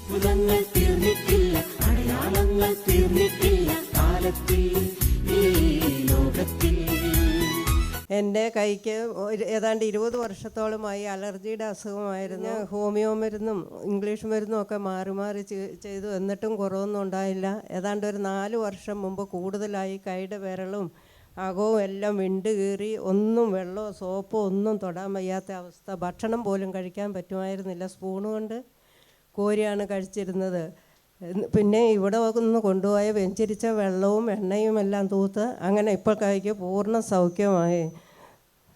അത്ഭുതങ്ങൾ തീർന്നിട്ടില്ല, അടയാളങ്ങൾ തീർന്നിട്ടില്ല കാലത്തിൽ ഈ ലോകത്തിൽ. എൻ്റെ കൈക്ക് ഏതാണ്ട് 20 വർഷത്തോളമായി അലർജിയുടെ അസുഖമായിരുന്നു. ഹോമിയോ മരുന്നും ഇംഗ്ലീഷ് മരുന്നും ഒക്കെ മാറി മാറി ചെയ്തു, എന്നിട്ടും കുറവൊന്നും ഉണ്ടായില്ല. ഏതാണ്ട് ഒരു 4 വർഷം മുമ്പ് കൂടുതലായി കൈയുടെ വിരലും അകവും എല്ലാം വിണ്ട് കീറി, ഒന്നും വെള്ളമോ സോപ്പോ ഒന്നും തൊടാൻ വയ്യാത്ത അവസ്ഥ. ഭക്ഷണം പോലും കഴിക്കാൻ പറ്റുമായിരുന്നില്ല, സ്പൂണ് കൊണ്ട് കോരിയാണ് കഴിച്ചിരുന്നത്. പിന്നെ ഇവിടെ ഒന്ന് കൊണ്ടുപോയ വെഞ്ചരിച്ച വെള്ളവും എണ്ണയും എല്ലാം തൂത്ത് അങ്ങനെ ഇപ്പോൾ കൈക്ക് പൂർണ്ണ സൗഖ്യമായി.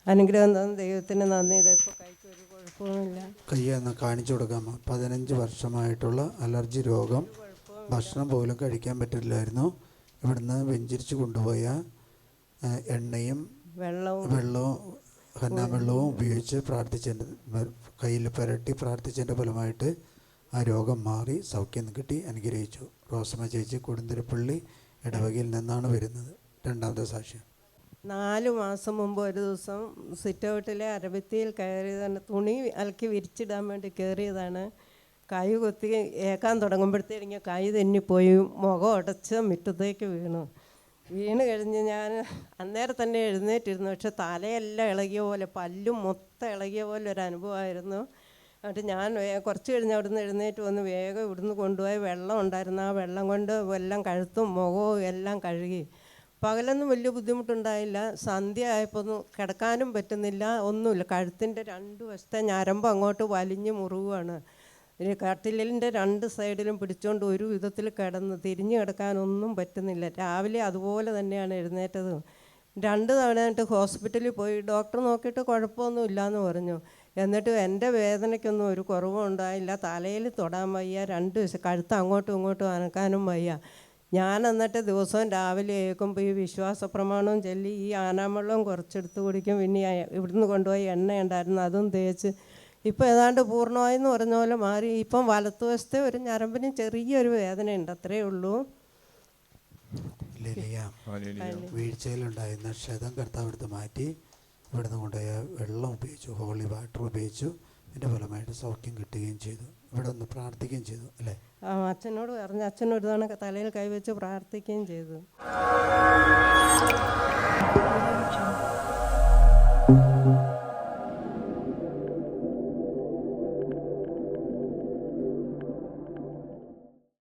അനുഗ്രഹം തന്ന ദൈവത്തിന് നന്ദി. ഇതിപ്പോൾ കൈക്ക് ഒരു കുഴപ്പവുമില്ല. കയ്യൊന്ന് കാണിച്ചു കൊടുക്കാമോ? 15 വർഷമായിട്ടുള്ള അലർജി രോഗം, ഭക്ഷണം പോലും കഴിക്കാൻ പറ്റില്ലായിരുന്നു. ഇവിടുന്ന് വെഞ്ചരിച്ച് കൊണ്ടുപോയ എണ്ണയും വെള്ളവും ഹന്നാവെള്ളവും ഉപയോഗിച്ച് പ്രാർത്ഥിച്ചതിൻ്റെ കയ്യിൽ പുരട്ടി പ്രാർത്ഥിച്ചതിൻ്റെ ഫലമായിട്ട് ആ രോഗം മാറി സൗഖ്യം കിട്ടി. അനുഗ്രഹിച്ചു. റോസമ്മ ചേച്ചി കൊടുന്തിരപ്പള്ളി ഇടവകയിൽ നിന്നാണ് വരുന്നത്. രണ്ടാമത്തെ സാക്ഷ്യം. 4 മാസം മുമ്പ് ഒരു ദിവസം സിറ്റ് ഔട്ടിലെ അരഭിത്തിയിൽ കയറിയതാണ്. തുണി അലക്കി വിരിച്ചിടാൻ വേണ്ടി കയറിയതാണ്. കൈ കൊത്തി ഏക്കാൻ തുടങ്ങുമ്പോഴത്തേക്കും കൈ തെന്നിപ്പോയി, മുഖം ഉടച്ച് മുറ്റത്തേക്ക് വീണ് കഴിഞ്ഞ് ഞാൻ അന്നേരം തന്നെ എഴുന്നേറ്റിരുന്നു. പക്ഷെ തലയെല്ലാം ഇളകിയ പോലെ, പല്ലും മൊത്തം ഇളകിയ പോലെ ഒരു അനുഭവമായിരുന്നു. എന്നിട്ട് ഞാൻ കുറച്ച് കഴിഞ്ഞ് അവിടുന്ന് എഴുന്നേറ്റ് വന്ന് വേഗം ഇവിടുന്ന് കൊണ്ടുപോയി വെള്ളം ഉണ്ടായിരുന്നു. ആ വെള്ളം കൊണ്ട് എല്ലാം കഴുത്തും മുഖവും എല്ലാം കഴുകി. പകലൊന്നും വലിയ ബുദ്ധിമുട്ടുണ്ടായില്ല. സന്ധ്യ ആയപ്പോൾ ഒന്നും കിടക്കാനും പറ്റുന്നില്ല, ഒന്നുമില്ല. കഴുത്തിൻ്റെ 2 വശത്തെ ഞരമ്പ് അങ്ങോട്ട് വലിഞ്ഞ് മുറിവുകയാണ്. ഇനി കട്ടിലിൻ്റെ 2 സൈഡിലും പിടിച്ചുകൊണ്ട് ഒരു വിധത്തിൽ കിടന്ന് തിരിഞ്ഞ് കിടക്കാനൊന്നും പറ്റുന്നില്ല. രാവിലെ അതുപോലെ തന്നെയാണ് എഴുന്നേറ്റത്. 2 തവണയായിട്ട് ഹോസ്പിറ്റലിൽ പോയി. ഡോക്ടർ നോക്കിയിട്ട് കുഴപ്പമൊന്നും ഇല്ലയെന്ന് പറഞ്ഞു. എന്നിട്ട് എൻ്റെ വേദനയ്ക്കൊന്നും ഒരു കുറവും ഉണ്ടായില്ല. തലയിൽ തൊടാൻ വയ്യ, 2 കഴുത്ത് അങ്ങോട്ടും ഇങ്ങോട്ടും അനക്കാനും വയ്യ. ഞാൻ എന്നിട്ട് ദിവസവും രാവിലെ ഏൽക്കുമ്പോൾ ഈ വിശ്വാസ പ്രമാണവും ചൊല്ലി ഈ ആനാവെള്ളവും കുറച്ചെടുത്ത് കുടിക്കും. പിന്നെ ഇവിടുന്ന് കൊണ്ടുപോയി എണ്ണ ഉണ്ടായിരുന്നു, അതും തേച്ച് ഇപ്പോൾ ഏതാണ്ട് പൂർണ്ണമായെന്ന് പറഞ്ഞ പോലെ മാറി. ഇപ്പം വലത്തുവശത്തെ ഒരു ഞരമ്പിന് ചെറിയൊരു വേദനയുണ്ട്, അത്രയേ ഉള്ളൂ. വീഴ്ചയിലുണ്ടായിരുന്ന ക്ഷതം കർത്താവ് എടുത്ത് മാറ്റി ഇവിടുന്ന് കൊണ്ടുപോയ വെള്ളം ഉപയോഗിച്ചു, ഹോളി വാട്ടർ ഉപയോഗിച്ചു. അതിൻ്റെ ഫലമായിട്ട് സൗഖ്യം കിട്ടുകയും ചെയ്തു. ഇവിടെ ഒന്ന് പ്രാർത്ഥിക്കുകയും ചെയ്തു അല്ലേ? അച്ഛനോട് പറഞ്ഞു. അച്ഛനൊരു തവണ തലയിൽ കൈവച്ച് പ്രാർത്ഥിക്കുകയും ചെയ്തു.